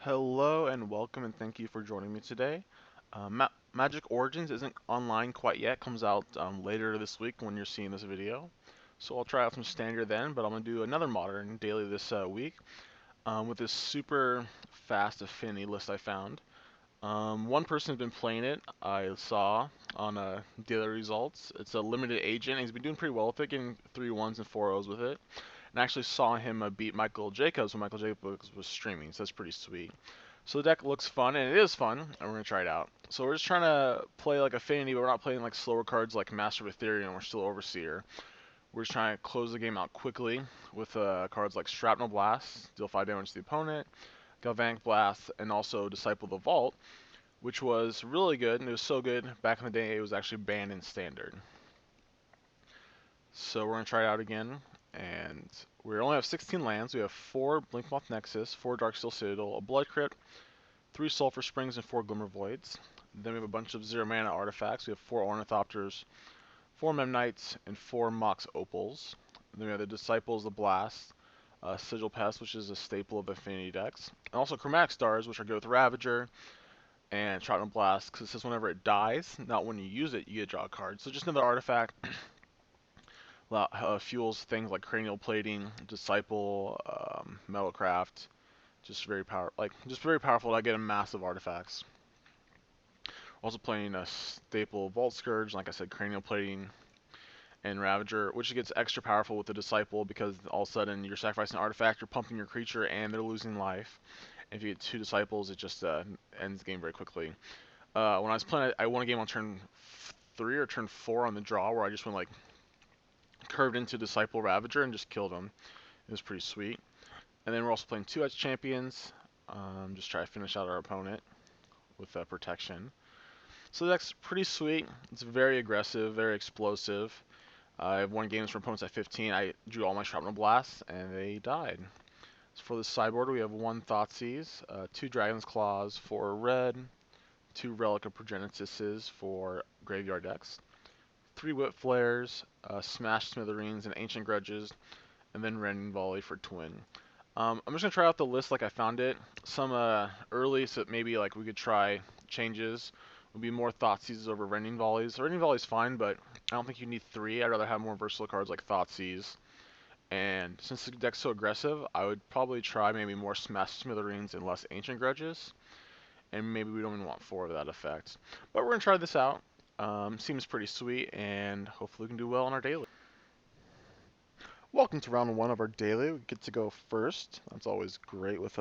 Hello and welcome and thank you for joining me today. Magic Origins isn't online quite yet, comes out later this week when you're seeing this video. So I'll try out some standard then, but I'm going to do another modern daily this week with this super fast affinity list I found. One person has been playing it, I saw on daily results. It's a limited agent, and he's been doing pretty well with it, getting 3 1s and 4 0s with it. And I actually saw him beat Michael Jacobs when Michael Jacobs was streaming, so that's pretty sweet. So the deck looks fun, and it is fun, and we're going to try it out. So we're just trying to play like Affinity, but we're not playing like slower cards like Master of Ethereum, we're still Overseer. We're just trying to close the game out quickly with cards like Shrapnel Blast, deal 5 damage to the opponent, Galvanic Blast, and also Disciple of the Vault, which was really good, and it was so good back in the day it was actually banned in Standard. So we're going to try it out again, and we only have 16 lands. We have 4 Blinkmoth Nexus, 4 Darksteel Citadel, a Blood Crypt, 3 Sulphur Springs, and 4 Glimmer Voids. Then we have a bunch of 0 mana artifacts. We have 4 Ornithopters, 4 Memnites, and 4 Mox Opals. Then we have the Disciples, the Blast, Sigil Pest, which is a staple of Affinity decks, and also Chromatic Stars, which are good with Ravager and Shrapnel Blast, because it says whenever it dies, not when you use it, you get to draw a card. So just another artifact. Fuels things like Cranial Plating, Disciple, Metalcraft. Just very powerful to get a massive artifacts. Also playing a staple Vault Scourge, like I said, Cranial Plating and Ravager, which gets extra powerful with the Disciple because all of a sudden you're sacrificing an artifact, you're pumping your creature, and they're losing life. And if you get 2 Disciples, it just ends the game very quickly. When I was playing, I won a game on turn 3 or turn 4 on the draw where I just went like curved into Disciple Ravager and just killed him. It was pretty sweet. And then we're also playing 2 Edge Champions. Just try to finish out our opponent with protection. So that's pretty sweet. It's very aggressive, very explosive. I've won games from opponents at 15. I drew all my Shrapnel Blasts, and they died. So for the sideboard, we have 1 Thoughtseize, 2 Dragon's Claws for red, 2 Relic of Progenitises for graveyard decks, 3 Whip Flares, Smash Smithereens, and Ancient Grudges, and then Rending Volley for twin. I'm just gonna try out the list like I found it. Some early, so maybe like we could try changes. Would be more Thoughtseizes over Rending Volleys. Rending Volley's fine, but I don't think you need 3. I'd rather have more versatile cards like Thoughtseize. And since the deck's so aggressive, I would probably try maybe more Smash Smithereens and less Ancient Grudges. And maybe we don't even want 4 of that effect. But we're gonna try this out. Seems pretty sweet, and hopefully we can do well on our daily. Welcome to round 1 of our daily. We get to go first. That's always great with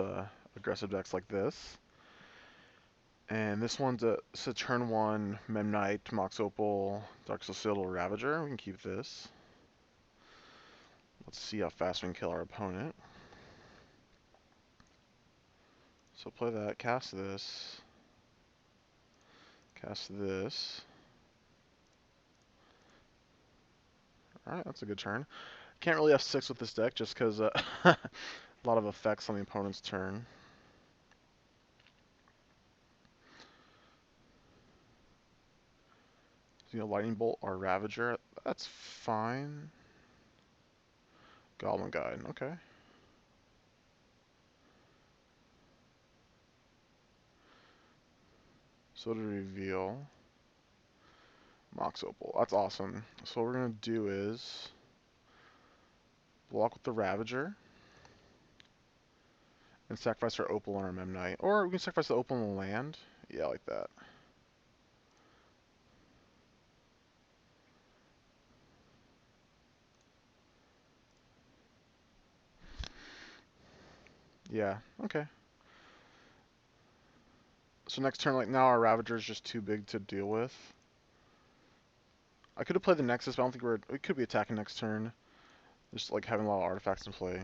aggressive decks like this. And this one's a turn 1 Memnite, Mox Opal, Darksteel Citadel, Ravager. We can keep this. Let's see how fast we can kill our opponent. So play that, cast this, cast this. Alright, that's a good turn. Can't really have 6 with this deck just because a lot of effects on the opponent's turn. Lightning Bolt or Ravager, that's fine. Goblin Guide, okay. So to reveal, Mox Opal, that's awesome. So what we're going to do is block with the Ravager and sacrifice our Opal on our Memnite. Or we can sacrifice the Opal on the land. Yeah, like that. Yeah, okay. So next turn, like now our Ravager is just too big to deal with. I could have played the Nexus, but I don't think we could be attacking next turn. Just like having a lot of artifacts in play.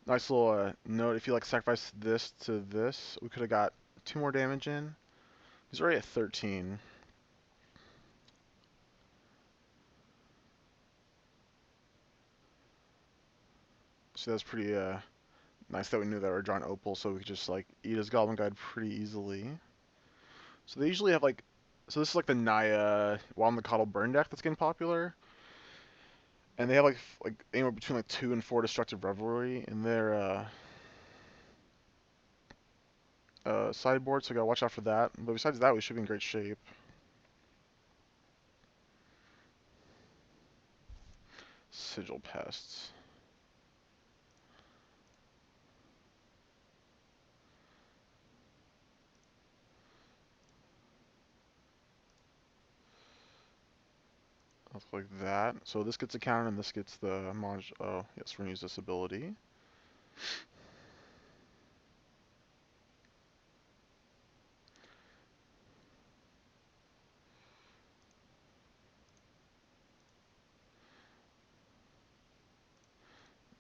Nice little note, if you like sacrifice this to this, we could have got 2 more damage in. He's already at 13. So that's pretty nice that we knew that we were drawing Opal, so we could just like eat his Goblin Guide pretty easily. So they usually have like, so this is like the Naya Wild Mikado burn deck that's getting popular. And they have like anywhere between like 2 and 4 destructive revelry in their sideboard, so gotta watch out for that. But besides that, we should be in great shape. Sigil pests. Look like that. So this gets a counter and this gets the mod. Oh, yes, we're gonna use this ability.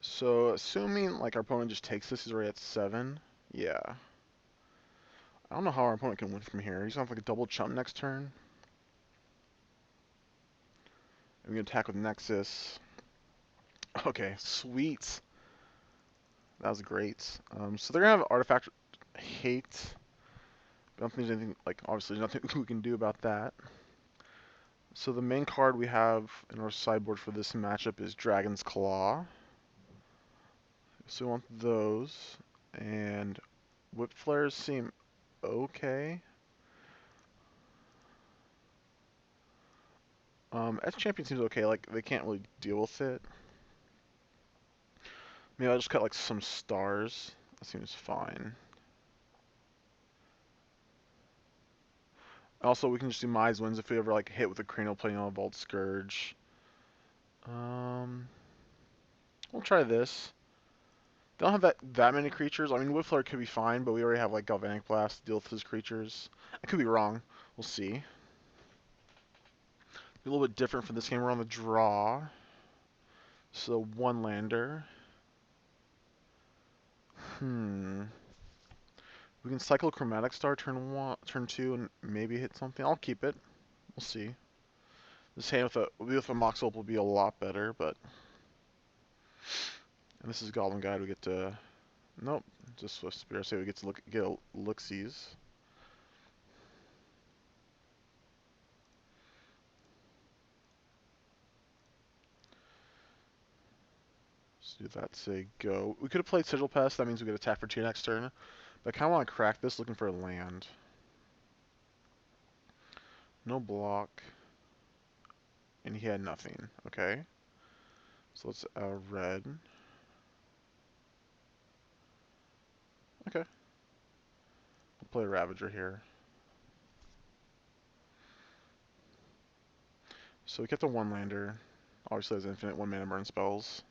So assuming like our opponent just takes this, he's already at 7. Yeah. I don't know how our opponent can win from here. He's gonna have like a double chump next turn. And we can attack with Nexus. Okay, sweet. That was great. So they're gonna have artifact hate. I don't think there's anything, like, obviously there's nothing we can do about that. So the main card we have in our sideboard for this matchup is Dragon's Claw. So we want those. And Whip Flares seem okay. S Champion seems okay, like, they can't really deal with it. Maybe I'll just cut, like, some stars. That seems fine. Also, we can just do Mize Winds if we ever, like, hit with a Cranial Plating on a Vault Scourge. We'll try this. They don't have that many creatures. I mean, Whiffler could be fine, but we already have like Galvanic Blast to deal with his creatures. I could be wrong. We'll see. Be a little bit different for this game. We're on the draw. So one lander. We can cycle Chromatic Star turn 2, and maybe hit something. I'll keep it. We'll see. This hand with a Mox Ult will be a lot better, but. And this is Goblin Guide. We get to. Nope. Just Swift Spear. So we get to get look-sees. Do that, say go. We could have played Sigil Pest, that means we get attack for 2 next turn. But I kind of want to crack this looking for a land. No block. And he had nothing. Okay. So let's red. Okay. We'll play Ravager here. So we kept a 1-lander. Obviously has infinite 1-mana burn spells.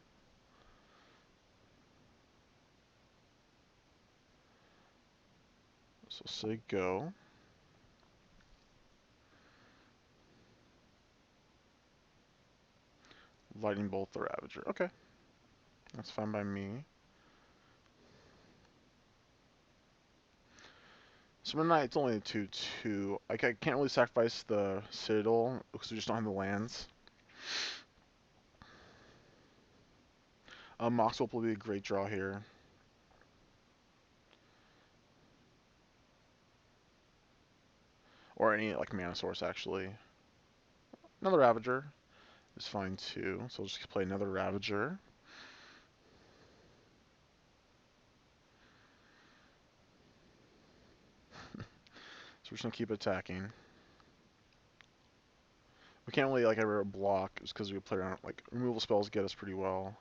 So say go. Lightning Bolt the Ravager. Okay. That's fine by me. So Midnight, it's only a 2/2. I can't really sacrifice the Citadel because we just don't have the lands. Moxwell will be a great draw here. Or any like mana source actually. Another Ravager is fine too. So we'll just play another Ravager. So we're just gonna keep attacking. We can't really like ever block just because we play around like removal spells get us pretty well.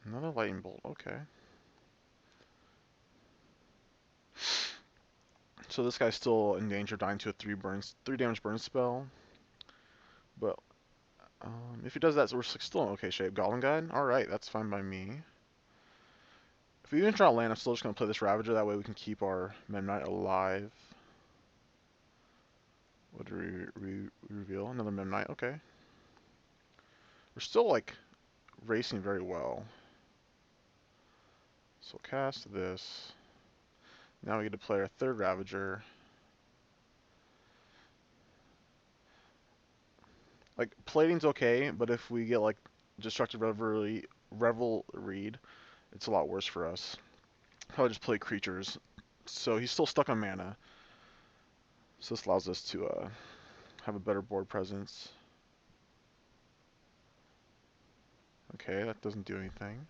Another lightning bolt, okay. So this guy's still in danger of dying to a 3 damage burn spell. But if he does that, so we're still in okay shape. Goblin Guide? Alright, that's fine by me. If we even draw land, I'm still just gonna play this Ravager, that way we can keep our Memnite alive. What do we reveal? Another Memnite, okay. We're still like racing very well. So cast this. Now we get to play our 3rd Ravager. Like, plating's okay, but if we get like Destructive Revelry, it's a lot worse for us. Probably just play creatures. So he's still stuck on mana. So this allows us to have a better board presence. Okay, that doesn't do anything.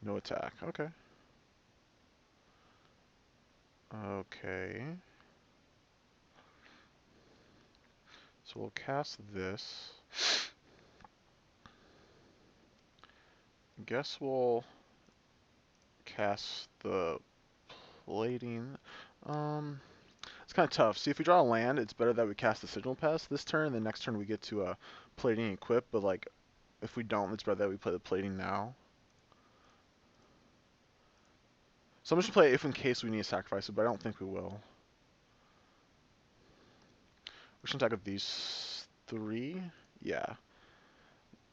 No attack. Okay. Okay. So we'll cast this. Guess we'll cast the plating. It's kind of tough. See, if we draw a land, it's better that we cast the Signal Pest this turn. The next turn we get to plating and equip. But like, if we don't, it's better that we play the plating now. So I'm just gonna play if in case we need to sacrifice it, but I don't think we will. We're gonna attack with these 3. Yeah.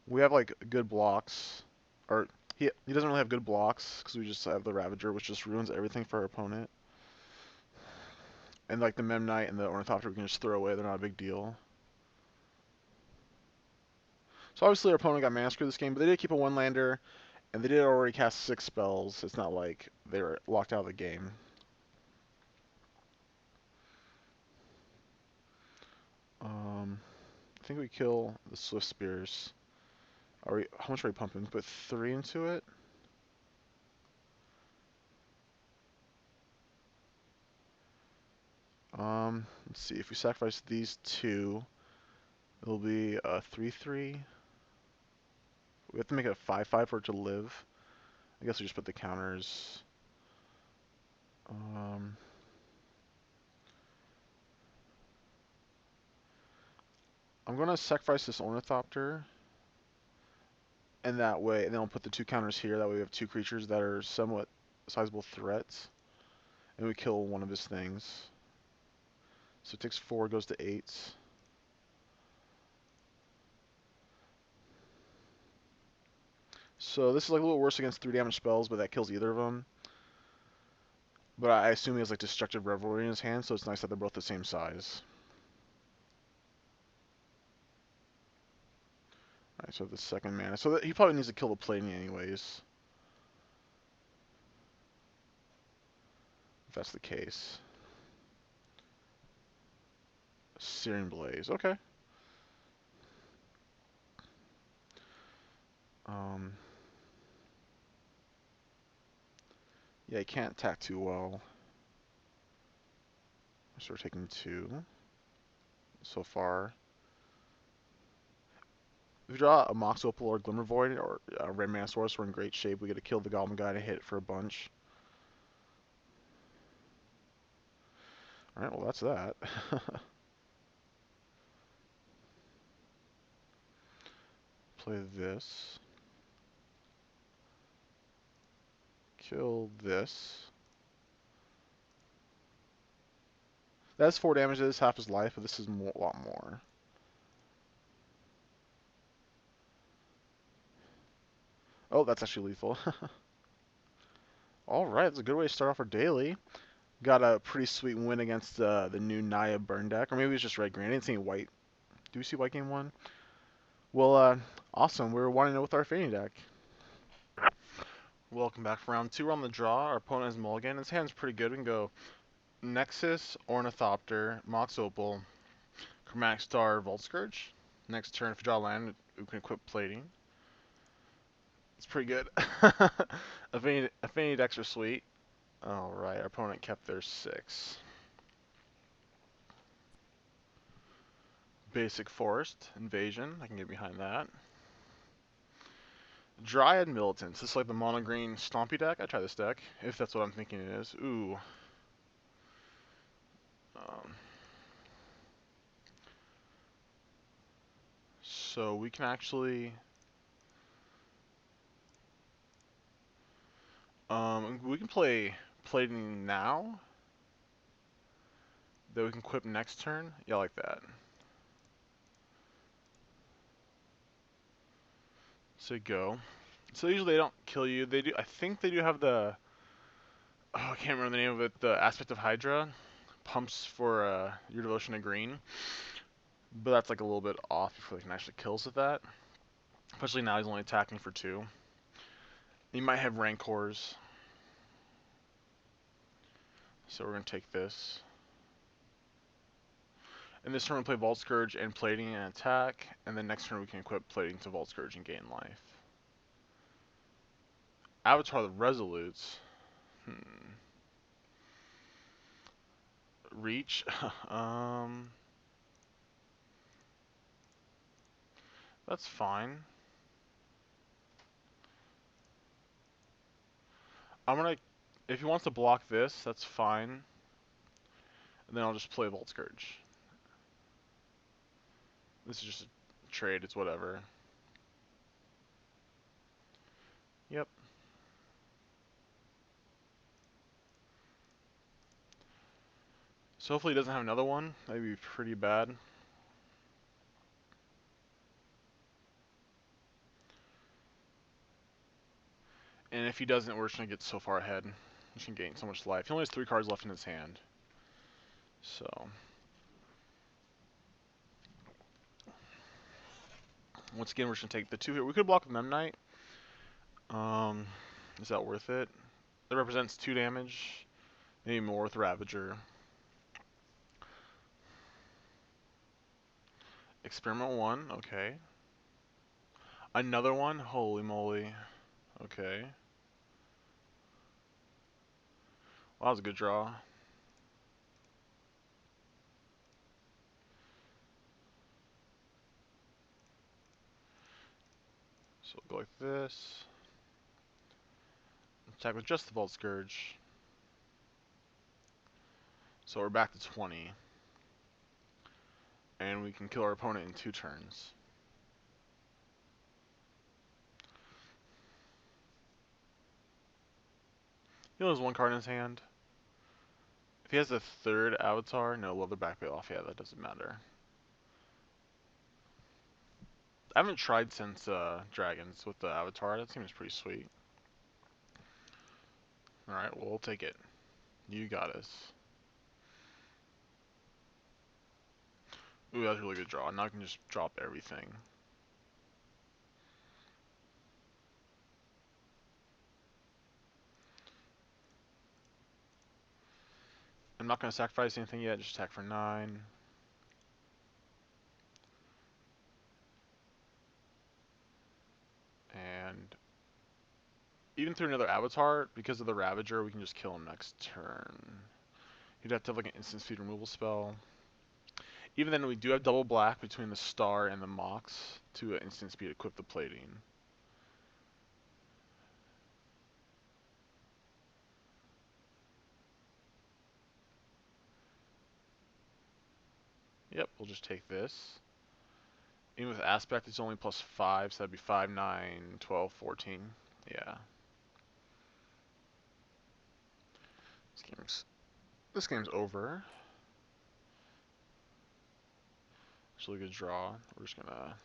We have like good blocks. Or he doesn't really have good blocks because we just have the Ravager, which just ruins everything for our opponent. And like the Memnite and the Ornithopter we can just throw away, they're not a big deal. So obviously our opponent got mana screwed this game, but they did keep a 1-lander, and they did already cast 6 spells. It's not like they were locked out of the game. I think we kill the Swift Spears. How much are we pumping? Put 3 into it? Let's see. If we sacrifice these 2, it'll be a 3/3. We have to make it a 5/5 for it to live. I guess we just put the counters. I'm gonna sacrifice this Ornithopter, and that way, and then I'll put the 2 counters here. That way we have 2 creatures that are somewhat sizable threats, and we kill one of his things. So it takes 4, goes to 8. So this is like a little worse against 3 damage spells, but that kills either of them. But I assume he has like Destructive Revelry in his hand, so it's nice that they're both the same size. Alright, so the second mana. So he probably needs to kill the plating anyways. If that's the case. Searing Blaze, okay. Yeah, he can't attack too well. So we're taking 2 so far. If we draw a Mox Opal or Glimmer Void or a Red Manosaurus, we're in great shape. We get to kill the Goblin guy to hit for a bunch. Alright, well that's that. Play this. Kill this. That's 4 damage. This half his life, but this is a lot more. Oh, that's actually lethal. Alright, that's a good way to start off our daily. Got a pretty sweet win against the new Naya burn deck. Or maybe it was just red-green. I didn't see white. Do we see white game 1? Well, awesome. We're 1-0 with our Fading deck. Welcome back for round 2. We're on the draw. Our opponent has mulligan. His hand's pretty good. We can go Nexus, Ornithopter, Mox Opal, Chromatic Star, Volt Scourge. Next turn, if you draw land, we can equip plating. It's pretty good. Affinity decks are sweet. Alright, our opponent kept their 6. Basic Forest, Invasion. I can get behind that. Dryad Militants. This is like the mono green stompy deck. I try this deck, if that's what I'm thinking it is. Ooh. So we can actually we can play plating now. That we can equip next turn. Yeah, I like that. So go. So usually they don't kill you. They do. I think they do have the. Oh, I can't remember the name of it. The aspect of Hydra pumps for your devotion to green, but that's like a little bit off before they can actually kill us with that. Especially now he's only attacking for 2. He might have Rancors. So we're going to take this. And this turn we play Vault Scourge and Plating and attack, and then next turn we can equip Plating to Vault Scourge and gain life. Avatar the Resolutes. Reach. That's fine. I'm gonna, if he wants to block this, that's fine. And then I'll just play Vault Scourge. This is just a trade, it's whatever. Yep. So hopefully he doesn't have another one. That'd be pretty bad. And if he doesn't, we're just gonna get so far ahead. He can gain so much life. He only has 3 cards left in his hand. So once again, we're just gonna take the 2 here. We could block with Memnite. Is that worth it? It represents 2 damage. Maybe more with Ravager. Experiment 1, okay. Another one? Holy moly. Okay. Well, that was a good draw. So we'll go like this. Attack with just the Vault Scourge. So we're back to 20. And we can kill our opponent in 2 turns. He only has 1 card in his hand. If he has a 3rd avatar, no, leather back pay off. Yeah, that doesn't matter. I haven't tried since Dragons with the avatar. That seems pretty sweet. Alright, well, we'll take it. You got us. Ooh, that's a really good draw. Now I can just drop everything. I'm not going to sacrifice anything yet, just attack for 9. And even through another avatar, because of the Ravager, we can just kill him next turn. He'd have to have like an instant speed removal spell. Even then, we do have double black between the Star and the Mox to instant speed equip the Plating. Yep, we'll just take this. Even with Aspect, it's only +5, so that'd be 5, 9, 12, 14. Yeah. This game's over. It's a really good draw. We're just gonna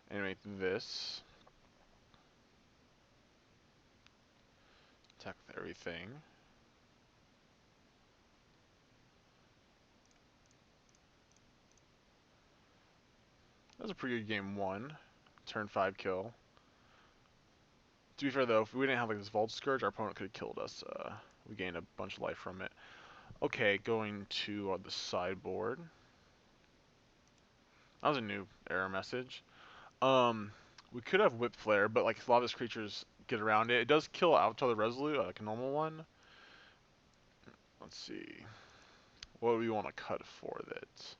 animate this. Attack with everything. That was a pretty good game 1. Turn 5 kill. To be fair though, if we didn't have like this Vault Scourge, our opponent could have killed us. We gained a bunch of life from it. Okay, going to the sideboard. That was a new error message. We could have Whip Flare, but like a lot of his creatures get around it. It does kill Avatar the Resolute, like a normal one. Let's see. What do we want to cut for that?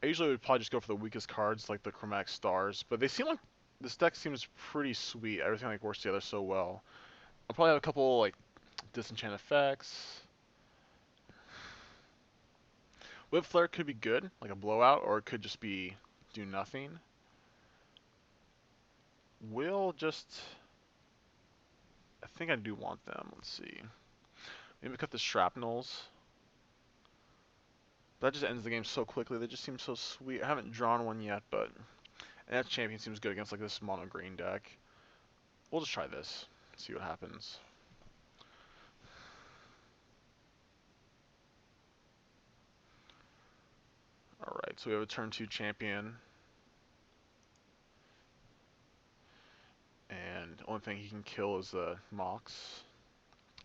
I usually would probably just go for the weakest cards, like the Chromatic Stars, but they seem like this deck seems pretty sweet. Everything like works together so well. I'll probably have a couple like disenchant effects. Whip Flare could be good, like a blowout, or it could just be do nothing. We'll just, I think I do want them. Let's see. Maybe cut the Shrapnels. That just ends the game so quickly. They just seem so sweet. I haven't drawn one yet, but and that champion seems good against like this mono green deck. We'll just try this. See what happens. Alright, so we have a turn 2 champion. And the only thing he can kill is the Mox.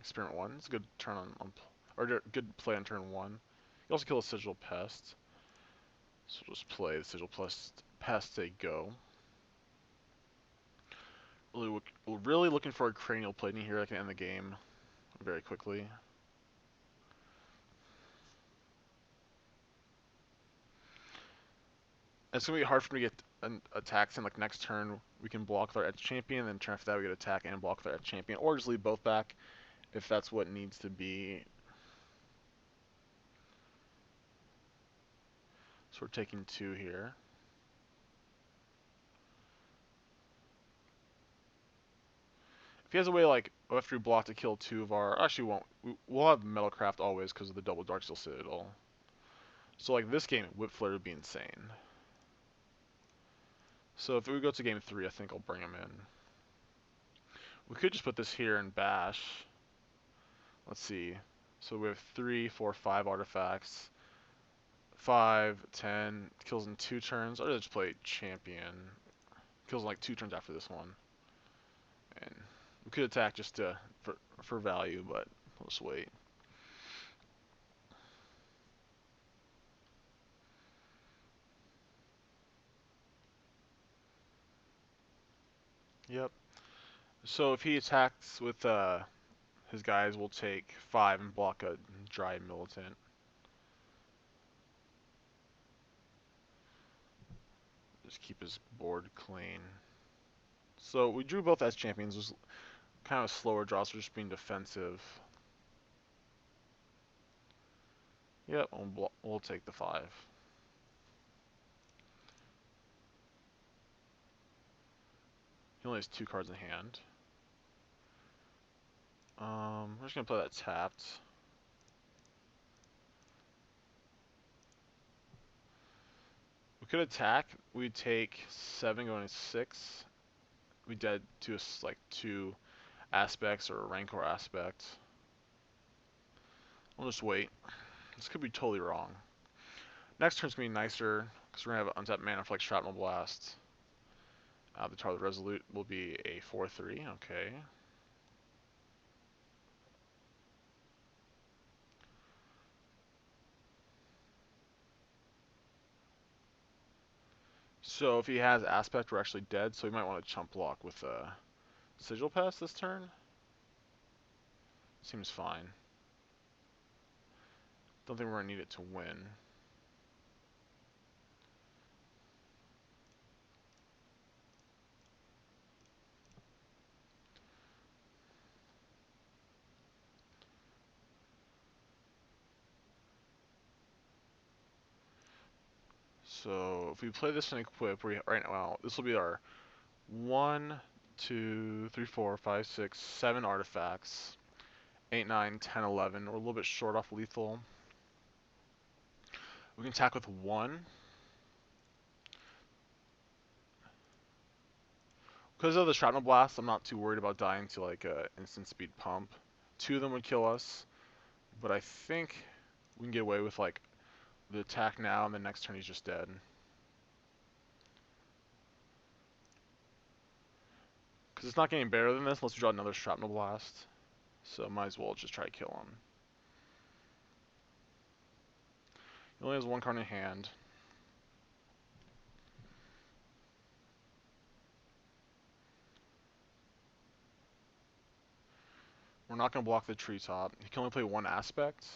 Experiment 1. It's a good turn on or good play on turn 1. You also kill a Sigil Pest. So we'll just play the Sigil Pest a go. Really looking for a cranial plating here that can end the game very quickly. It's going to be hard for me to get attacks in. Like next turn, we can block with our edge champion, then turn after that we get attack and block with our edge champion, or just leave both back if that's what needs to be. So we're taking 2 here. If he has a way like after we block to kill 2 of our, actually won't. We'll have Metalcraft always because of the double Darksteel Citadel. So like this game, Whip Flare would be insane. So if we go to game 3, I think I'll bring him in. We could just put this here and bash. Let's see. So we have 3, 4, 5 artifacts. 5, 10, kills in 2 turns. I'll just play champion. Kills in like 2 turns after this one. And we could attack just for value, but we'll just wait. Yep. So if he attacks with his guys, we'll take 5 and block a dry militant. Just keep his board clean. So we drew both as champions. It was kind of a slower draw, so we're just being defensive. Yep, we'll take the 5. He only has 2 cards in hand. We're just gonna play that tapped. We could attack. We'd take 7 going to 6. We dead to like 2 aspects or a Rancor aspect. We'll just wait. This could be totally wrong. Next turn's gonna be nicer because we're gonna have untapped mana for like Shrapnel Blast. The target Resolute will be a 4/3. Okay. So if he has Aspect, we're actually dead. So we might want to chump block with a Sigil Pass this turn. Seems fine. Don't think we're gonna need it to win. So if we play this and equip, right now this will be our 1, 2, 3, 4, 5, 6, 7 artifacts. 8, 9, 10, 11. We're a little bit short off lethal. We can attack with 1. Because of the Shrapnel Blast, I'm not too worried about dying to like a instant speed pump. 2 of them would kill us, but I think we can get away with like the attack now, and the next turn he's just dead. Because it's not getting better than this unless we draw another Shrapnel Blast. So might as well just try to kill him. He only has 1 card in hand. We're not going to block the treetop. He can only play 1 aspect.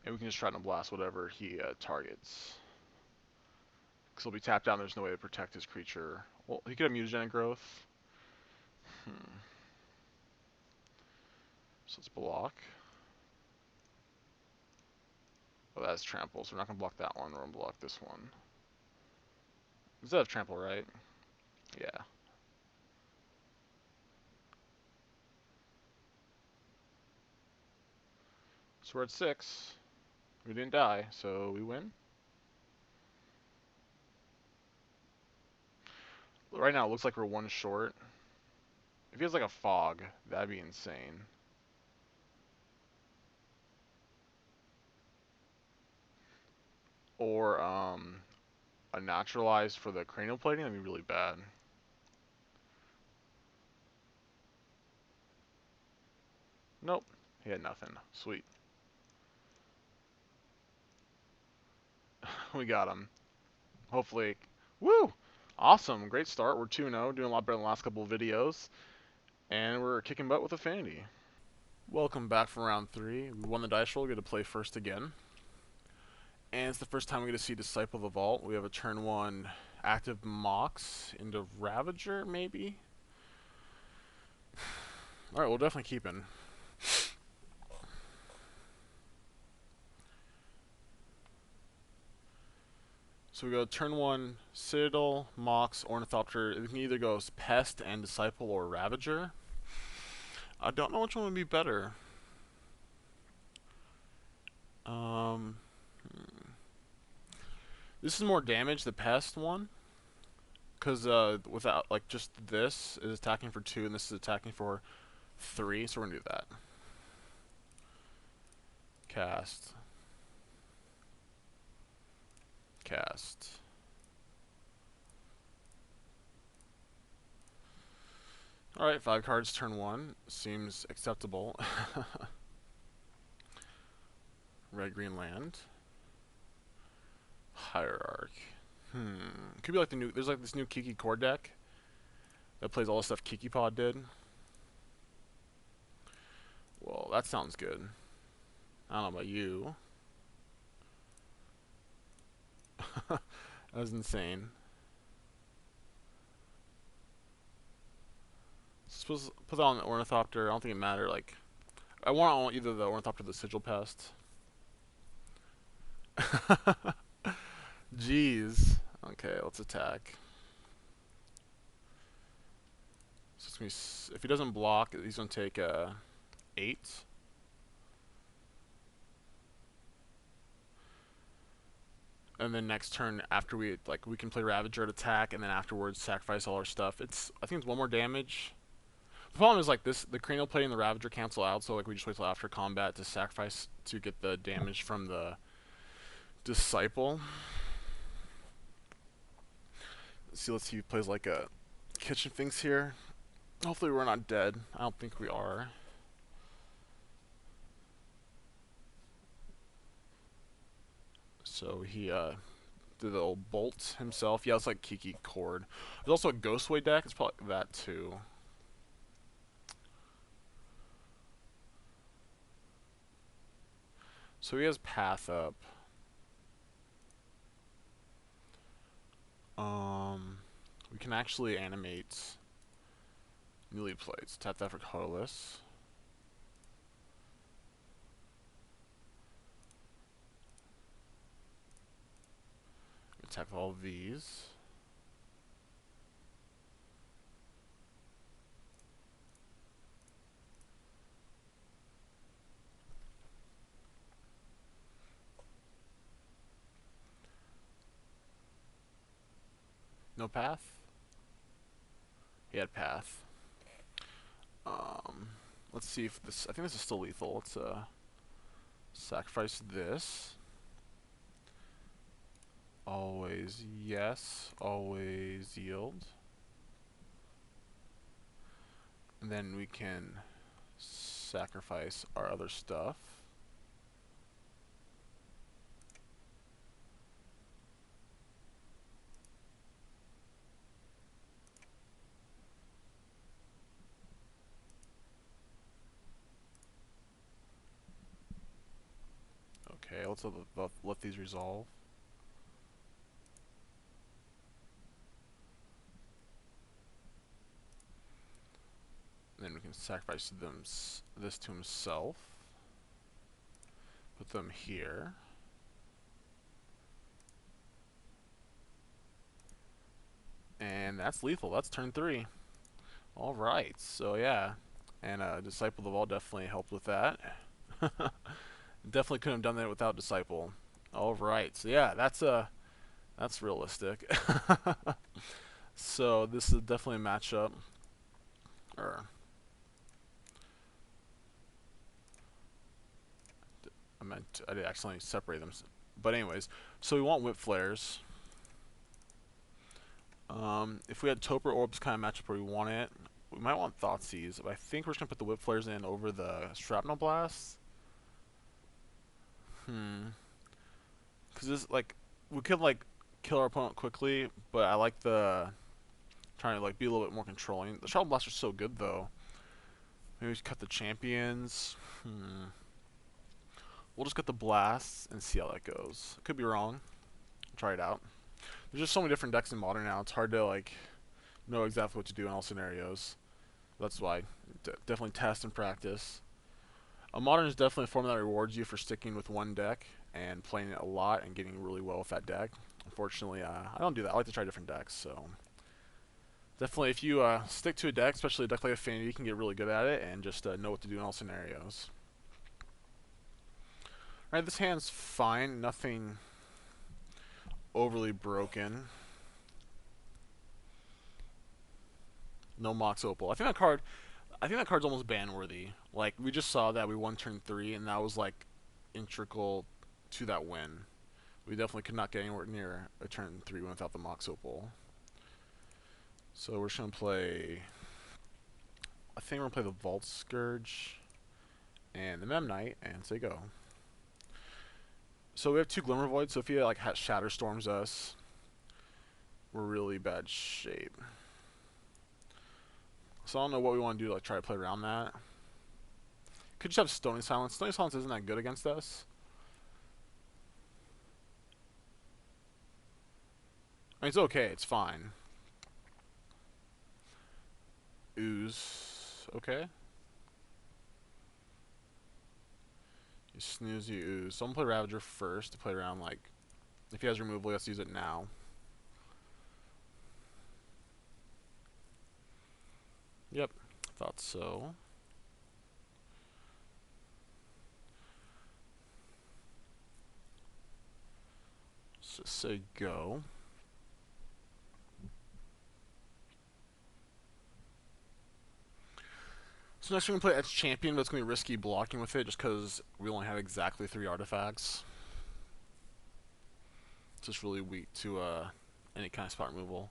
And we can just Shrapnel Blast whatever he targets. Because he'll be tapped down, there's no way to protect his creature. Well, he could have Mutagenic Growth. So let's block. Oh, that's Trample, so we're not going to block that one. We're going to block this one. Does that have Trample, right? Yeah. So we're at 6. We didn't die, so we win. Right now, it looks like we're 1 short. If he has like a Fog, that'd be insane. Or a Naturalized for the cranial plating, that'd be really bad. Nope. He had nothing. Sweet. We got him. Hopefully. Woo! Awesome. Great start. We're 2-0. Doing a lot better than the last couple of videos. And we're kicking butt with Affinity. Welcome back from round 3. We won the dice roll. We get to play first again. And it's the first time we get to see Disciple of the Vault. We have a turn 1 active Mox into Ravager, maybe? Alright, we'll definitely keep in. So we go turn 1, Citadel, Mox, Ornithopter. It can either go Pest and Disciple or Ravager. I don't know which one would be better. This is more damage, the Pest one. Because without, like, just this is attacking for 2 and this is attacking for 3. So we're going to do that. Cast. Cast. Alright, 5 cards, turn 1. Seems acceptable. Red, green land. Hierarch. Could be like the new, there's like this new Kiki core deck that plays all the stuff Kiki Pod did. Well, that sounds good. I don't know about you. That was insane. Suppose put that on the Ornithopter. I don't think it matters. Like, I want either the Ornithopter or the Sigil Pest. Jeez. Okay, let's attack. So it's gonna be, if he doesn't block, he's gonna take 8. And then next turn, after we can play Ravager at attack, and then afterwards sacrifice all our stuff. I think it's 1 more damage. The problem is, like, the Cranial Plate and the Ravager cancel out, so like we just wait till after combat to sacrifice to get the damage from the Disciple. Let's see if he plays like a Kitchen Finks here. Hopefully we're not dead. I don't think we are. So he did the old bolt himself. Yeah, it's like Kiki Cord. There's also a Ghostway deck. It's probably that too. So he has Path up. We can actually animate melee plates. Tap that for colorless. Attack all of these. No path? He had path. Let's see if this, I think this is still lethal. Let's sacrifice this. Always yes, always yield. And then we can sacrifice our other stuff. Okay, let's let these resolve. Then we can sacrifice this to himself. Put them here. And that's lethal. That's turn 3. Alright, so yeah. And Disciple of the Vault definitely helped with that. Definitely couldn't have done that without Disciple. Alright, so yeah, that's realistic. So this is definitely a matchup. I did accidentally separate them. But anyways, so we want Whip Flares. If we had Toper Orbs kind of matchup where we want it, We might want Thoughtseize, but I think we're just gonna put the Whip Flares in over the Shrapnel Blasts. Because this, like, we could, like, kill our opponent quickly, but I like the trying to, like, be a little bit more controlling. The Shrapnel Blasts are so good, though. Maybe we just cut the champions. We'll just cut the blasts and see how that goes. Could be wrong. Try it out. There's just so many different decks in Modern now. It's hard to, like, know exactly what to do in all scenarios. That's why definitely test and practice. Modern is definitely a format that rewards you for sticking with one deck and playing it a lot and getting really well with that deck. Unfortunately, I don't do that. I like to try different decks, so definitely if you stick to a deck, especially a deck like Affinity, you can get really good at it and just know what to do in all scenarios. Alright, this hand's fine. Nothing overly broken. No Mox Opal. I think that card's almost ban worthy. Like, we just saw that we won turn 3, and that was, like, integral to that win. We definitely could not get anywhere near a turn 3 win without the Mox Opal. So we're just going to play... I think we're going to play the Vault Scourge and the Mem Knight, and say go. So we have 2 Glimmer Voids, so if he, like, Shatter Storms us, we're really bad shape. So I don't know what we want to do to, like, try to play around that. Could just have Stony Silence. Stony Silence isn't that good against us. I mean, it's okay. It's fine. Ooze. Okay. You snooze, you ooze. So I'm going to play Ravager first to play around, like, if he has removal, he has to use it now. Yep. Thought so. Let's just say go. So next we're going to play Edge Champion, but it's going to be risky blocking with it just because we only have exactly 3 artifacts. It's just really weak to any kind of spot removal.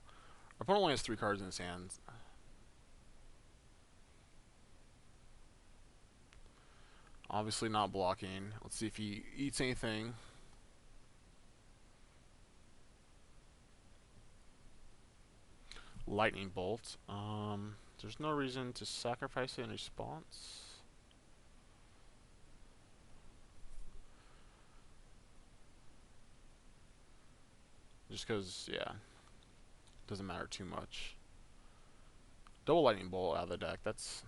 Our opponent only has 3 cards in his hand. Obviously not blocking. Let's see if he eats anything. Lightning Bolt. There's no reason to sacrifice it in response. Just because, yeah, doesn't matter too much. Double Lightning Bolt out of the deck, that's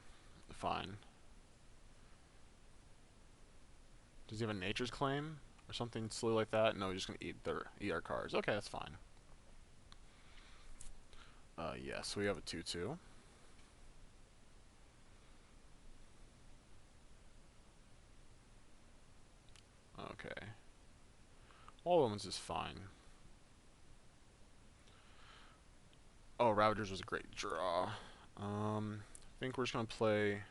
fine. Does he have a Nature's Claim? Or something silly like that? No, he's just going to eat our cards. Okay, that's fine. Yeah, so we have a 2-2. Okay. All of them is fine. Oh, Ravagers was a great draw. I think we're just going to play...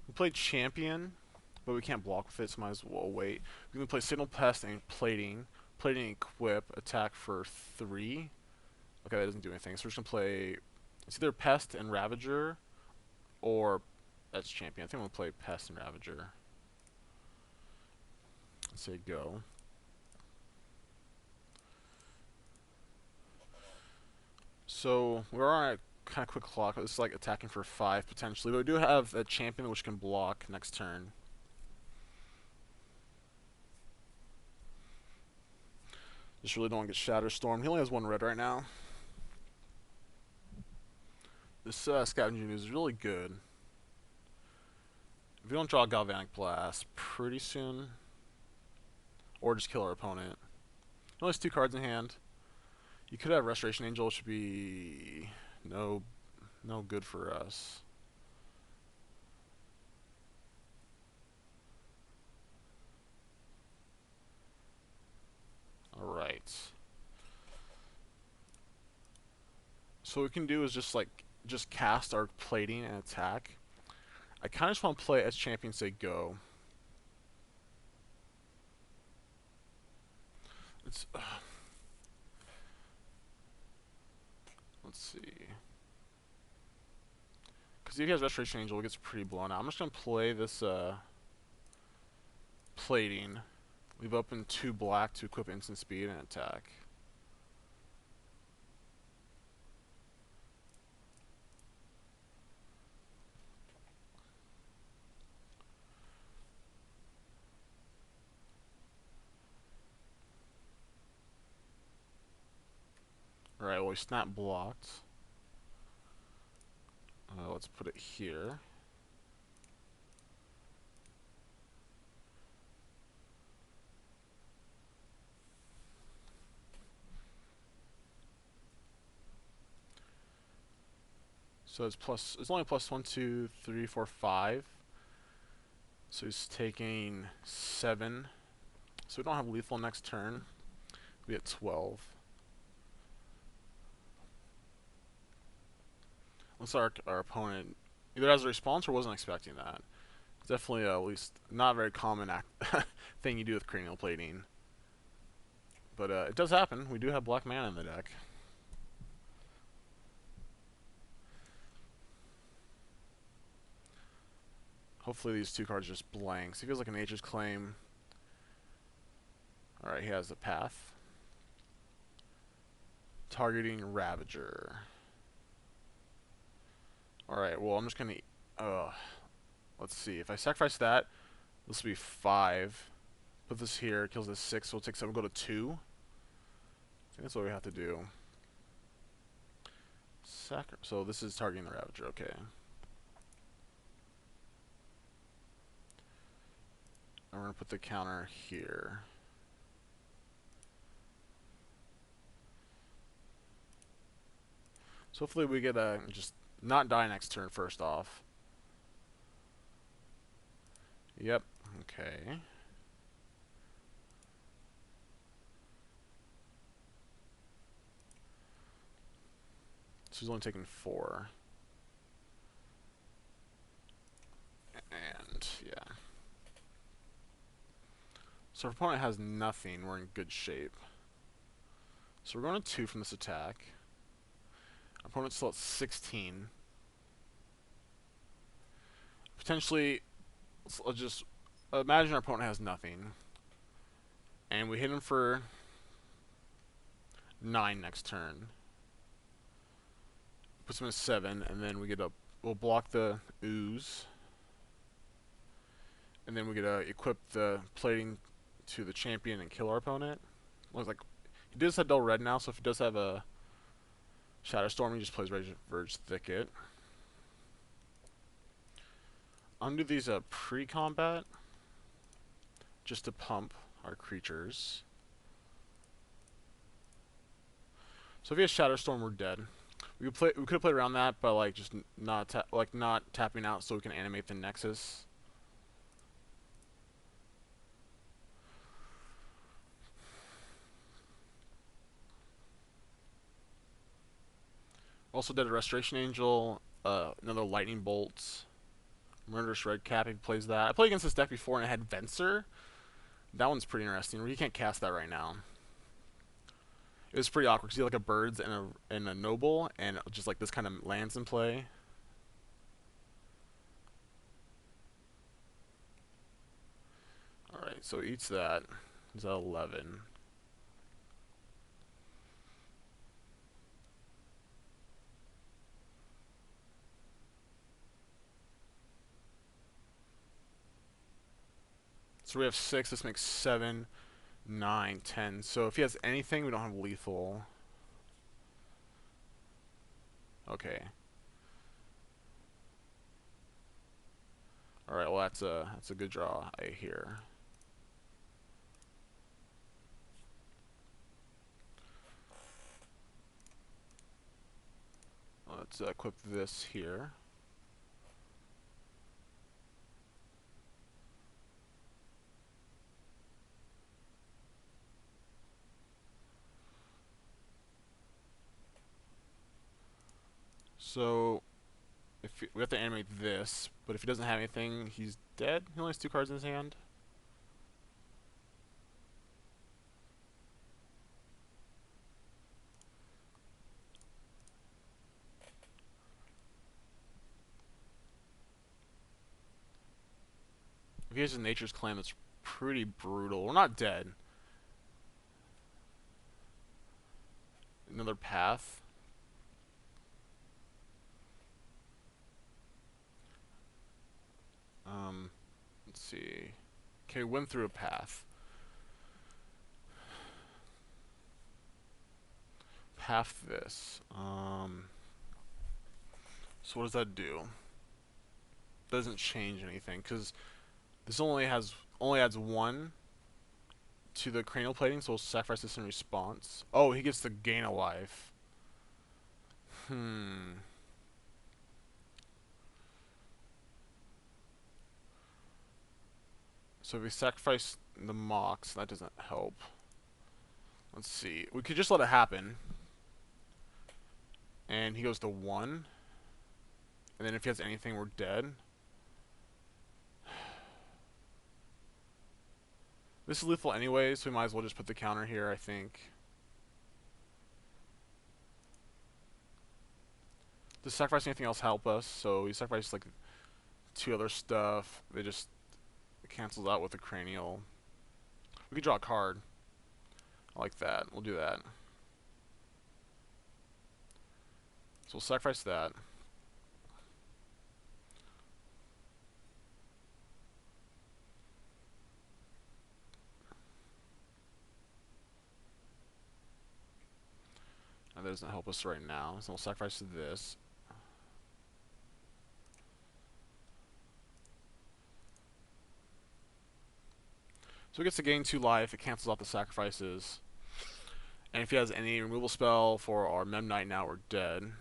We played Champion, but we can't block with it, so might as well wait. We're going to play Signal Pest and Plating. Plating Equip, attack for 3. Okay, that doesn't do anything. So we're just going to play... It's either Pest and Ravager, or that's Champion. I think I'm going to play Pest and Ravager. Let's say go. So we're on a kind of quick clock. It's like attacking for 5 potentially, but we do have a champion which can block next turn. Just really don't want to get Shatter Storm. He only has 1 red right now. This Scavenging Ooze is really good. If we don't draw Galvanic Blast pretty soon, or just kill our opponent. He only has 2 cards in hand. You could have Restoration Angel, which should be no good for us. Alright. So what we can do is just cast our Plating and attack. I kind of just want to play as champion, say go. It's let's see. Because if he has Restoration Angel, it gets pretty blown out. I'm just going to play this plating. Leave open 2 black to equip instant speed and attack. Alright, well, we snap blocked. Let's put it here. So it's only plus 1, 2, 3, 4, 5. So he's taking 7. So we don't have lethal next turn. We get 12. Looks like our opponent either has a response or wasn't expecting that. It's definitely at least not a very common thing you do with cranial plating. But it does happen. We do have black mana in the deck. Hopefully these 2 cards are just blanks. He feels like a Nature's Claim. Alright, he has a path. Targeting Ravager. Alright, well, I'm just gonna... let's see. If I sacrifice that, this will be 5. Put this here, kills this 6, so we'll take 7, go to 2. I think that's what we have to do. So this is targeting the Ravager, okay. And we're gonna put the counter here. So hopefully we get a just not die next turn first off. Yep, okay. So he's only taking 4. And yeah. So our opponent has nothing, we're in good shape. So we're going to 2 from this attack. Our opponent's still at 16. Potentially, let's just imagine our opponent has nothing. And we hit him for 9 next turn. Puts him at 7, and then we get we'll block the ooze. And then we get to equip the plating to the champion and kill our opponent. Looks like he does have dull red now, so if he does have a Shadow Storm, he just plays Verge Thicket. Undo these pre-combat just to pump our creatures. So if he has Shadow Storm, we're dead. We could have played around that, but like just not tapping out so we can animate the Nexus. Also did a Restoration Angel, another Lightning Bolt, Murderous Redcap if he plays that. I played against this deck before and it had Venser. That one's pretty interesting. You can't cast that right now. It was pretty awkward because you had like a Birds and a Noble, and just like this kind of lands in play. Alright, so he eats that. He's at 11. So we have 6, this makes 7, 9, 10. So if he has anything, we don't have lethal. Okay. Alright, well that's a good draw, I hear. Let's equip this here. So, we have to animate this, but if he doesn't have anything, he's dead. He only has 2 cards in his hand. If he has a Nature's Claim, that's pretty brutal. We're not dead. Another path. Let's see. Okay, went through a path. Path this. So what does that do? Doesn't change anything because this only adds one to the cranial plating, so we'll sacrifice this in response. Oh, he gets to gain a life. So if we sacrifice the Mox, that doesn't help. Let's see. We could just let it happen. And he goes to 1. And then if he has anything, we're dead. This is lethal anyway, so we might as well just put the counter here, I think. Does sacrifice anything else help us? So we sacrifice like 2 other stuff. They just cancels out with the cranial. We could draw a card. I like that. We'll do that. So we'll sacrifice that. And that doesn't help us right now. So we'll sacrifice this. So he gets to gain 2 life. It cancels out the sacrifices. And if he has any removal spell for our Mem Knight now, we're dead.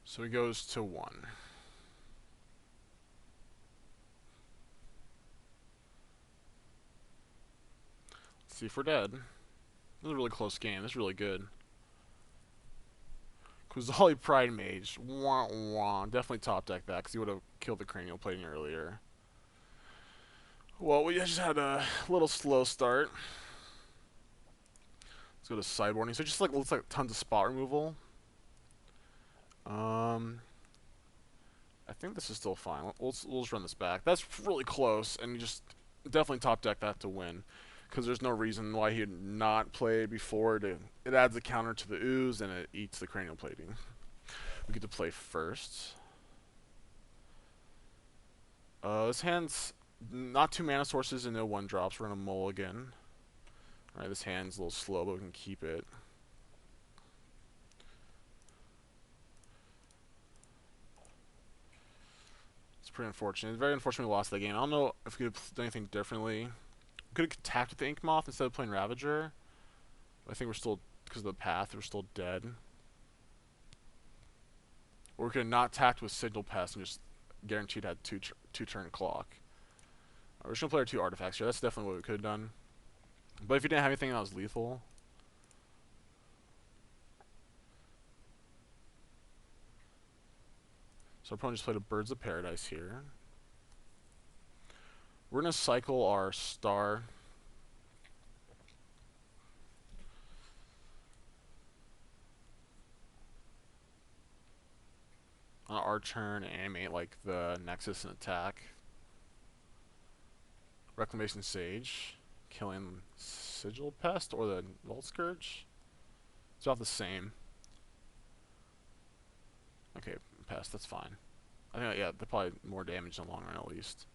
So he goes to 1. Let's see if we're dead. This is a really close game. This is really good. Kuzali Pride Mage. Wah, wah. Definitely top deck that because he would have killed the cranial plating earlier. Well, we just had a little slow start. Let's go to sideboarding. So it just like looks like tons of spot removal. I think this is still fine. We'll just run this back. That's really close, and you just definitely top deck that to win. Because there's no reason why he would not play before. It adds a counter to the ooze, and it eats the cranial plating. We get to play first. This hand's not 2 mana sources and no 1-drops. We're going to mulligan. Alright, this hand's a little slow, but we can keep it. It's pretty unfortunate. It's very unfortunate we lost that game. I don't know if we could have done anything differently. We could have attacked with the Ink Moth instead of playing Ravager. I think we're still, because of the path, we're still dead. Or we could have not attacked with Signal Pest and just guaranteed had 2-turn clock. We're just going to play our 2 artifacts here. That's definitely what we could have done. But if you didn't have anything that was lethal... So our opponent just played a Birds of Paradise here. We're going to cycle our star. On our turn, animate like the Nexus and attack. Reclamation Sage. Killing Sigil Pest or the Vault Scourge. It's about the same. Okay, Pest, that's fine. I think, yeah, they're probably more damage in the long run at least.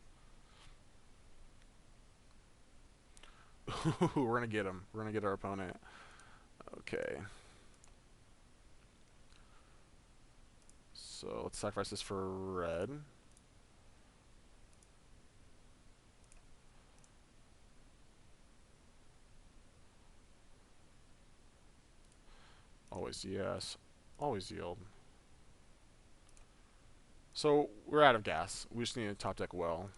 We're gonna get him. We're gonna get our opponent. Okay. So let's sacrifice this for red. Always yes. Always yield. So we're out of gas. We just need to top deck well.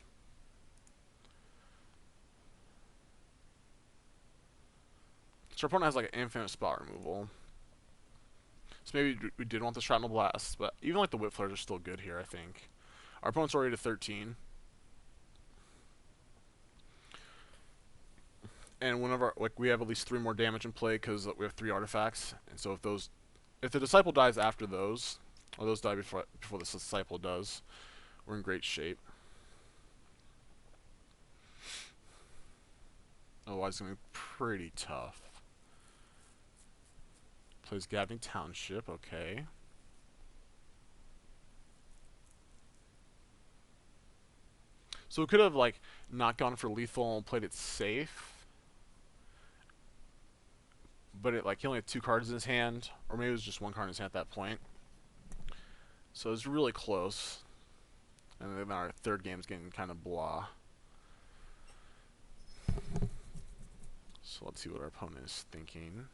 So our opponent has like an infinite spot removal. So maybe we did want the Shrapnel Blast, but even like the Whip Flares are still good here, I think. Our opponent's already to 13. And whenever we have at least 3 more damage in play because we have 3 artifacts, and so if the disciple dies after those, or those die before the disciple does, we're in great shape. Otherwise, it's gonna be pretty tough. Plays Gabbing Township, okay. So we could have like not gone for lethal and played it safe. But he only had 2 cards in his hand, or maybe it was just 1 card in his hand at that point. So it was really close. And then our third game's getting kind of blah. So let's see what our opponent is thinking.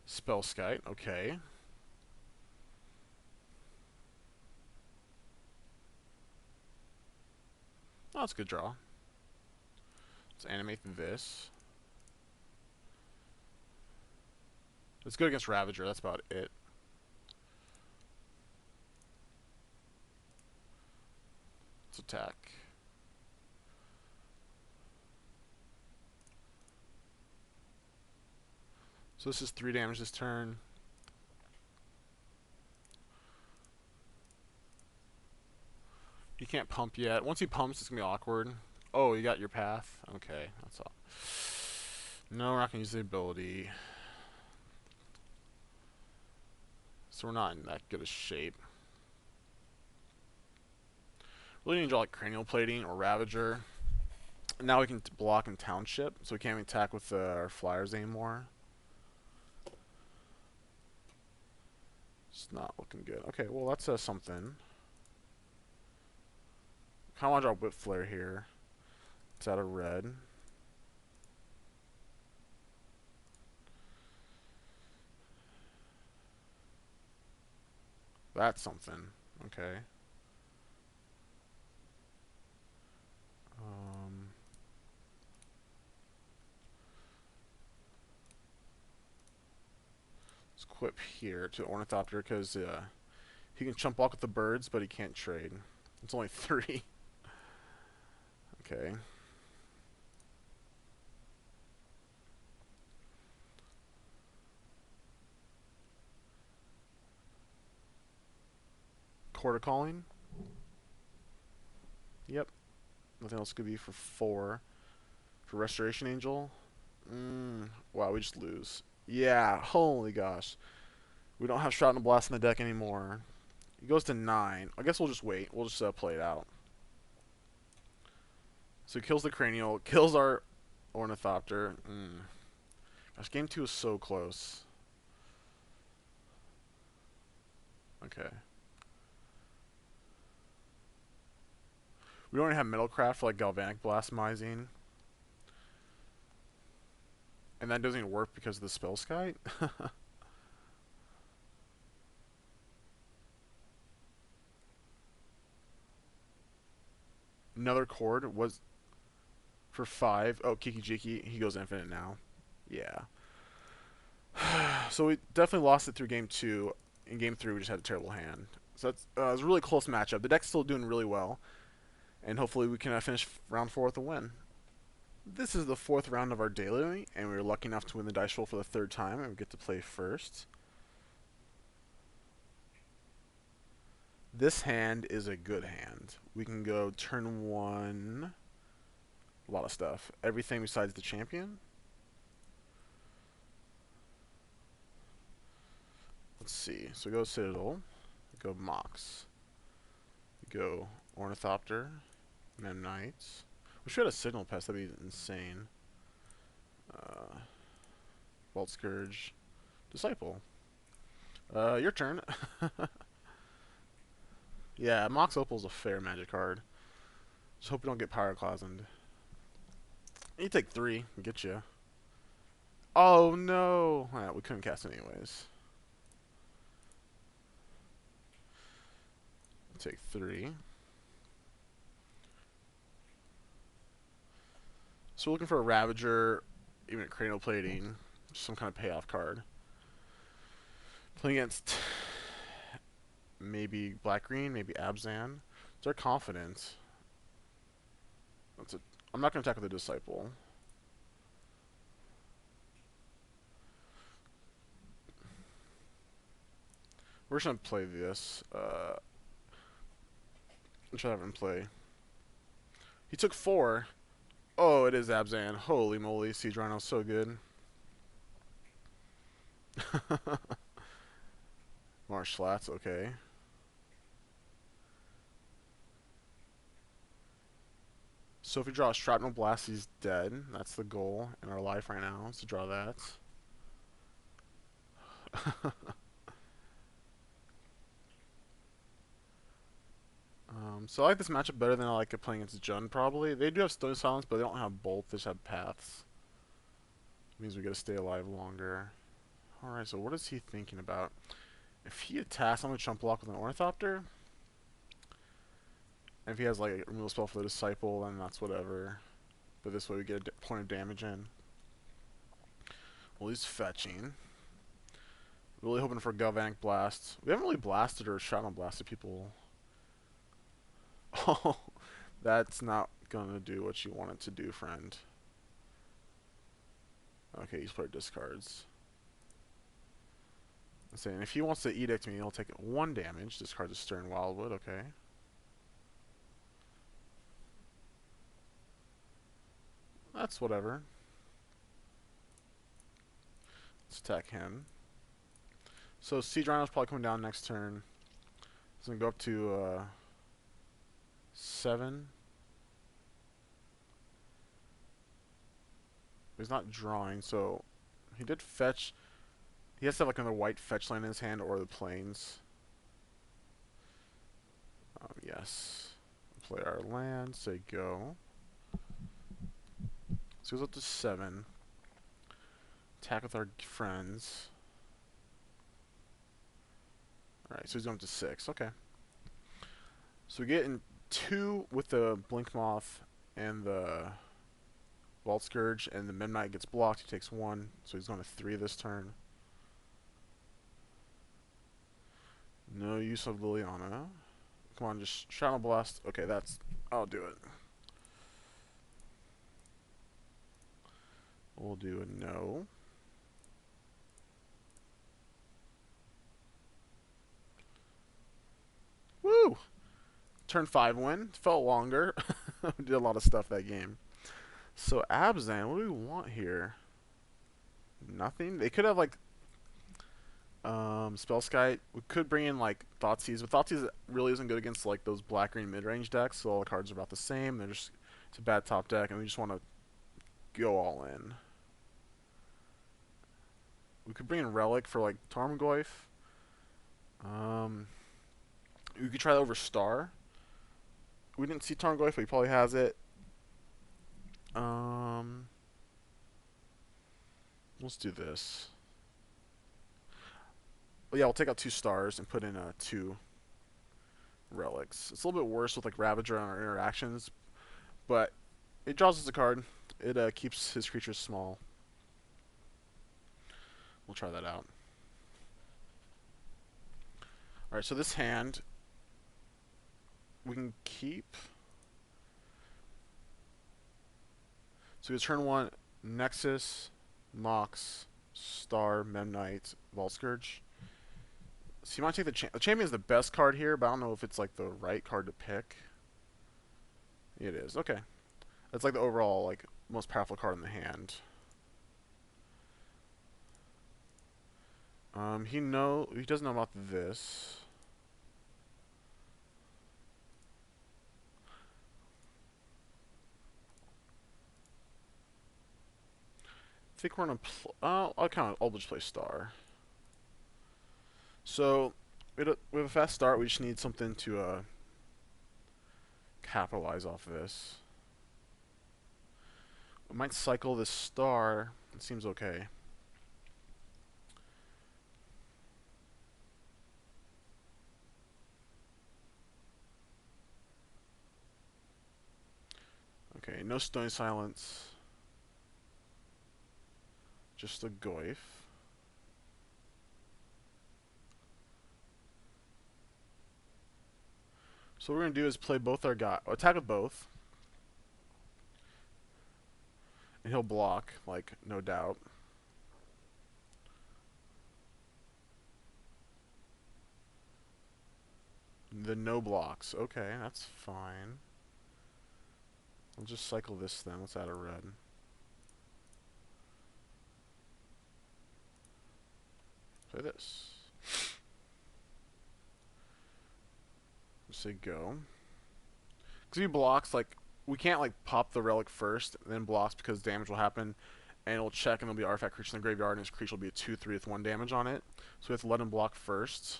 Spellskite, okay. Oh, that's a good draw. Let's animate this. It's good against Ravager, that's about it. Let's attack. So this is 3 damage this turn. He can't pump yet. Once he pumps, it's going to be awkward. Oh, you got your path? Okay, that's all. No, we're not going to use the ability. So we're not in that good a shape. Really need to draw like Cranial Plating or Ravager. And now we can block in Township, so we can't even attack with our flyers anymore. It's not looking good. Okay, well that says something. Kind of want to draw Whip Flare here. It's out of red. That's something. Okay. Let's equip here to Ornithopter because he can chump block with the birds, but he can't trade. It's only 3. Okay. Quarter Calling. Yep. Nothing else could be for 4. For Restoration Angel. Wow, we just lose. Yeah, holy gosh. We don't have Shroud and Blast in the deck anymore. He goes to 9. I guess we'll just wait. We'll just play it out. So he kills the Cranial, kills our Ornithopter. Gosh, game 2 is so close. Okay. We don't have Metalcraft for like Galvanic Blasmizing. And that doesn't even work because of the Spellskite? Another chord was for 5. Oh, Kiki Jiki, he goes infinite now. Yeah. So we definitely lost it through game 2. In game 3, we just had a terrible hand. So that's it was a really close matchup. The deck's still doing really well. And hopefully we can finish round 4 with a win. This is the 4th round of our daily, and we were lucky enough to win the dice roll for the 3rd time, and we get to play first. This hand is a good hand. We can go turn 1, a lot of stuff. Everything besides the champion. Let's see. So we go Citadel, we go Mox, we go Ornithopter, Mem Knights. Wish we had a Signal Pest, that'd be insane. Vault Scourge, Disciple. Your turn. Yeah, Mox Opal's a fair magic card. Just hope we don't get Pyroclasmed. You take 3, get you. Oh no! Alright, we couldn't cast anyways. Take 3. So we're looking for a Ravager, even a Cranial Plating, some kind of payoff card. Playing against maybe Black Green, maybe Abzan. It's our confidence. That's a I'm not going to attack with the Disciple. We're just going to play this. Let's try to have him play. He took 4. Oh, it is Abzan. Holy moly, Siege Rhino, so good. Marsh Flats, okay. So if we draw a Shrapnel Blast, he's dead. That's the goal in our life right now, is to draw that. So I like this matchup better than I like it playing against Jund, probably. They do have Stone Silence, but they don't have Bolt. They just have Paths. It means we gotta stay alive longer. Alright, so what is he thinking about? If he attacks, I'm gonna Chump Block with an Ornithopter. And if he has like a removal spell for the Disciple, then that's whatever. But this way we get a point of damage in. Well, he's fetching. Really hoping for Galvanic Blast. We haven't really blasted or Shrapnel Blasted people. Oh, that's not gonna do what you want it to do, friend. Okay, he's played discards. I'm saying if he wants to Edict me, he'll take 1 damage. Discard the Stern Wildwood, okay. That's whatever. Let's attack him. So Siege Rhino's probably coming down next turn. He's gonna go up to 7. He's not drawing, so he did fetch. He has to have like another white fetch land in his hand or the plains. Yes. Play our land, say go. So he goes up to 7. Attack with our friends. Alright, so he's going up to 6. Okay. So we get in 2 with the Blink Moth and the Vault Scourge, and the Midnight gets blocked. He takes 1, so he's going to 3 this turn. No use of Liliana. Come on, just Shrapnel Blast. Okay, that's... I'll do it. We'll do a no. Woo! Turn 5 win. Felt longer. We did a lot of stuff that game. So Abzan, what do we want here? Nothing? They could have like Spellskite. We could bring in like Thoughtseize, but Thoughtseize really isn't good against like those black-green mid-range decks, so all the cards are about the same. They're just it's a bad top deck, and we just want to go all in. We could bring in Relic for like Tarmogoyf. We could try that over Star. We didn't see Tarmogoyf, but he probably has it. Let's do this. Well, yeah, we'll take out 2 stars and put in 2 relics. It's a little bit worse with like Ravager on our interactions, but it draws us a card. It keeps his creatures small. We'll try that out. Alright, so this hand we can keep. So we turn 1 Nexus, Mox, Star, Memnite, Vault Scourge. So you might take the Champion is the best card here, but I don't know if it's like the right card to pick. It is. Okay. That's like the overall like most powerful card in the hand. He doesn't know about this. I think we're gonna I'll just play Star. So we have a fast start. We just need something to capitalize off of this. We might cycle this Star. It seems okay. Okay, no Stone Silence. Just a Goyf. So what we're going to do is play both our guys. Attack with both. He'll block, like, no doubt. The no blocks. Okay, that's fine. I'll just cycle this then. Let's add a red. Play this. Just say go. Because he blocks, like, we can't, like, pop the relic first, and then blocks because damage will happen, and it'll check, and there'll be an artifact creature in the graveyard, and his creature will be a 2/3 with 1 damage on it. So we have to let him block first.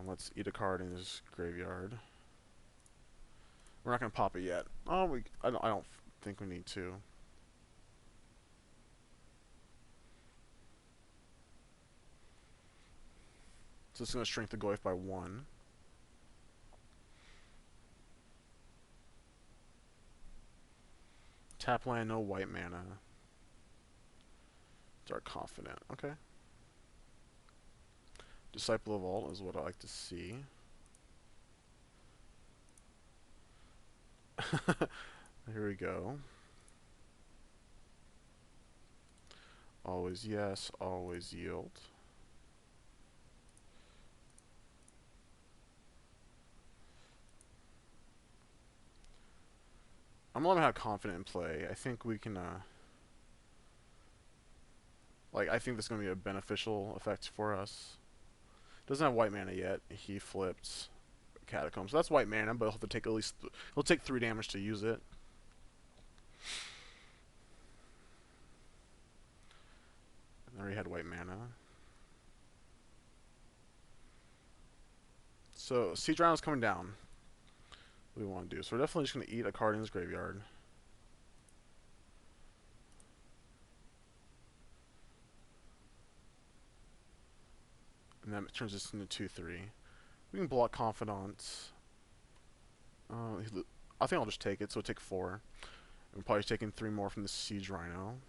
Let's eat a card in his graveyard. We're not going to pop it yet. Oh, I don't think we need to. So it's going to shrink the Goyf by 1. Tap land, no white mana. Dark Confident. Okay. Disciple of Vault is what I like to see. Here we go. Always yes, always yield. I'm gonna have confident in play. I think we can like I think this is gonna be a beneficial effect for us. Doesn't have white mana yet. He flipped Catacombs. So that's white mana, but he'll have to take at least he'll take 3 damage to use it. And there he had white mana. So Siege Rhino's coming down. What do we want to do? So we're definitely just gonna eat a card in his graveyard. And that turns this into 2/3. We can block Confidant. I think I'll just take it, so we'll take 4. We're probably taking 3 more from the Siege Rhino.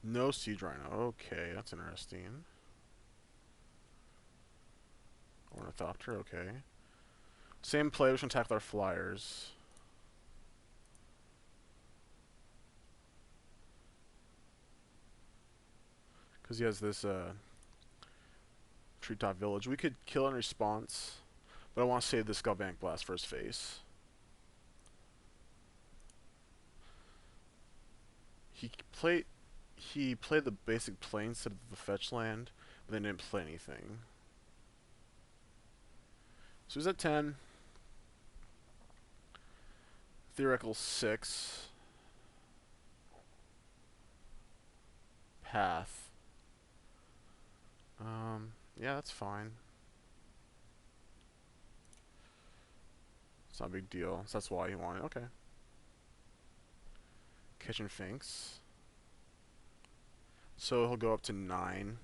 No Siege Rhino. Okay, that's interesting. Ornithopter, okay. Same play, we can attack with our flyers. Because he has this Treetop Village. We could kill in response, but I want to save this Galvanic Blast for his face. He played the basic play instead of the fetch land, but then didn't play anything. So he's at 10. Theoretical 6. Path. Yeah, that's fine. It's not a big deal. So that's why he wanted. Okay. Kitchen Finks. So he'll go up to 9.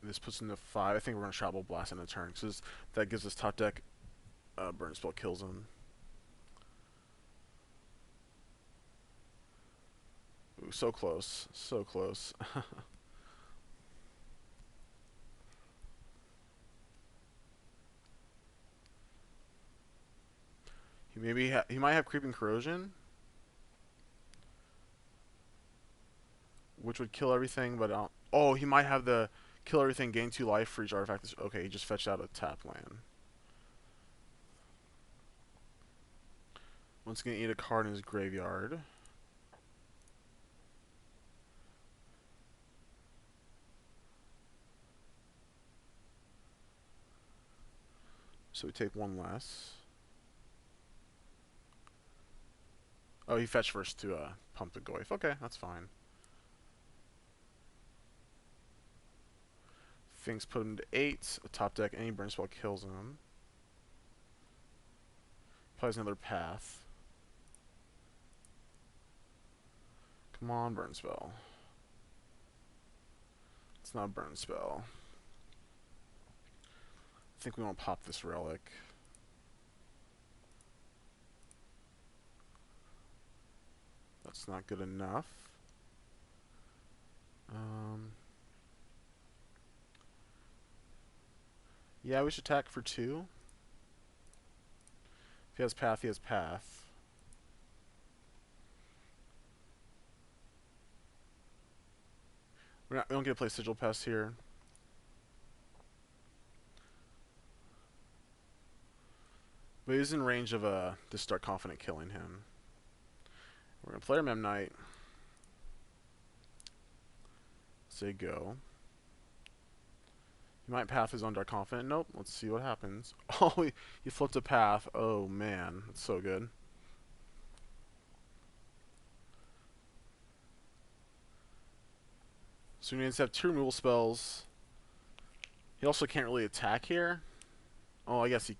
This puts him to 5. I think we're going to Travel Blast in a turn, because that gives us top deck. Burn Spell kills him. Ooh, so close. So close. He might have Creeping Corrosion, which would kill everything, but oh, he might have the kill everything, gain 2 life for each artifact. Okay, he just fetched out a tap land. Once again, eat a card in his graveyard. So we take 1 less. Oh, he fetched first to pump the Goyf. Okay, that's fine. Things put him to 8. A top deck, any burn spell kills him. Plays another path. Come on, burn spell. It's not a burn spell. I think we want to pop this relic. That's not good enough. Yeah, we should attack for 2. If he has path, he has path. We don't get to play Sigil Pest here. But he's in range of to start confident killing him. We're gonna play our Mem Knight. Say go. He might path his own Dark Confident. Nope. Let's see what happens. Oh, he flipped a path. Oh man, that's so good. So he needs to have 2 removal spells. He also can't really attack here. Oh, I guess he.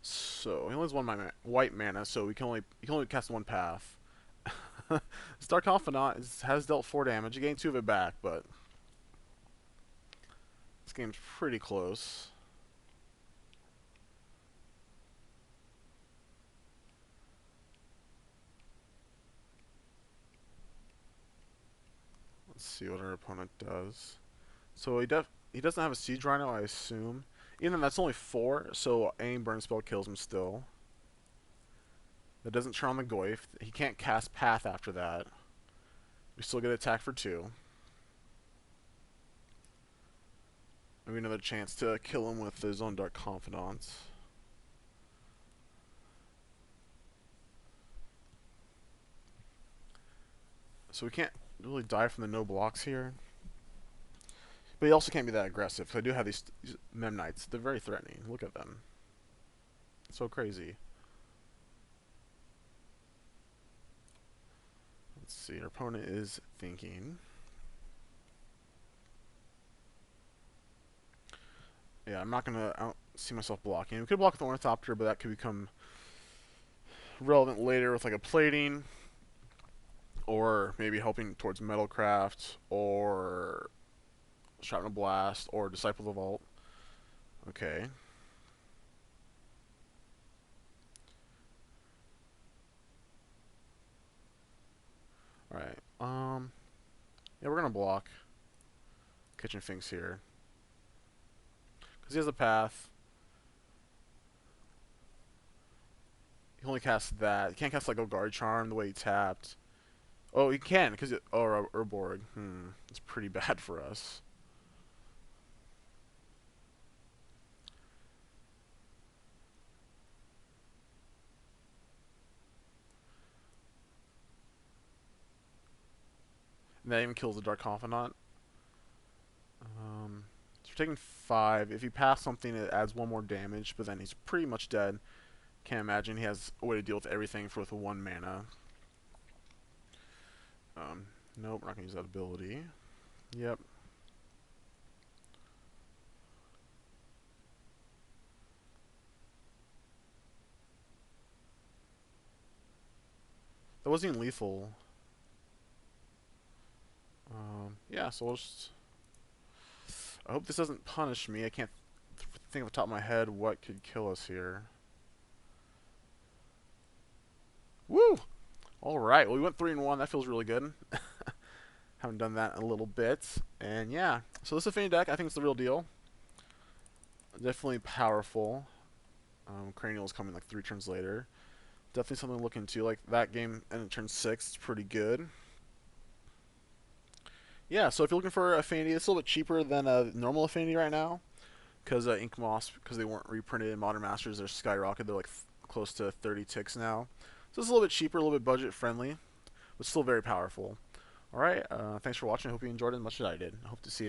So he only has 1 white mana, so he can only cast 1 path. This Dark Confidant has dealt 4 damage. He gained 2 of it back, but this game's pretty close. Let's see what our opponent does. So he doesn't have a Siege Rhino, I assume. Even though that's only 4, so any burn spell kills him still. That doesn't turn on the Goyf. He can't cast Path after that. We still get attack for 2. Maybe another chance to kill him with his own Dark Confidant. So we can't really die from the no blocks here. But he also can't be that aggressive. I do have these Mem Knights. They're very threatening. Look at them. So crazy. Let's see. Our opponent is thinking. Yeah, I don't see myself blocking. We could block with the Ornithopter, but that could become relevant later with like a plating, or maybe helping towards Metalcraft, or Shrapnel Blast, or Disciple of the Vault. Okay. Alright. Yeah, we're gonna block Kitchen Finks here. Because he has a path. He only casts that. He can't cast like a Guard Charm the way he tapped. Oh, he can, because Urborg. It's pretty bad for us. And that even kills the Dark Confidant. So we're taking 5. If you pass something, it adds 1 more damage, but then he's pretty much dead. Can't imagine he has a way to deal with everything with 1 mana. Nope, we're not going to use that ability. Yep. That wasn't even lethal. Yeah, so we'll just... I hope this doesn't punish me. I can't think off the top of my head what could kill us here. Woo! Alright, well we went 3-1. That feels really good. Haven't done that in a little bit. And yeah, so this Affinity deck, I think it's the real deal. Definitely powerful. Cranial is coming like 3 turns later. Definitely something to look into. Like that game and turn 6, it's pretty good. Yeah, so if you're looking for Affinity, it's a little bit cheaper than a normal Affinity right now. Because Ink Moss, because they weren't reprinted in Modern Masters, they're skyrocketed. They're like close to 30 ticks now. So it's a little bit cheaper, a little bit budget friendly, but still very powerful. Alright, thanks for watching. I hope you enjoyed it as much as I did. I hope to see you